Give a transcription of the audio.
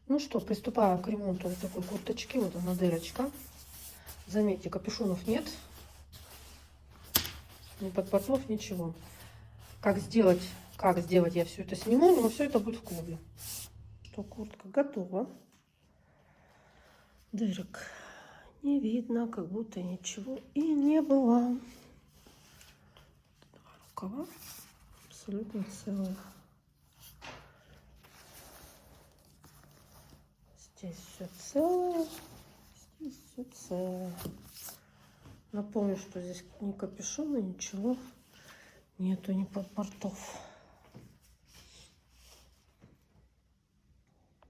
Ну что, приступаю к ремонту вот такой курточки. Вот она дырочка. Заметьте, капюшонов нет. Ни подпортов, ничего. Как сделать я все это сниму, но все это будет в клубе. Что, куртка готова. Дырок не видно, как будто ничего и не было. Рукава абсолютно целые. Здесь все целое, здесь все целое. Напомню, что здесь ни капюшона, ничего нету, ни подпортов.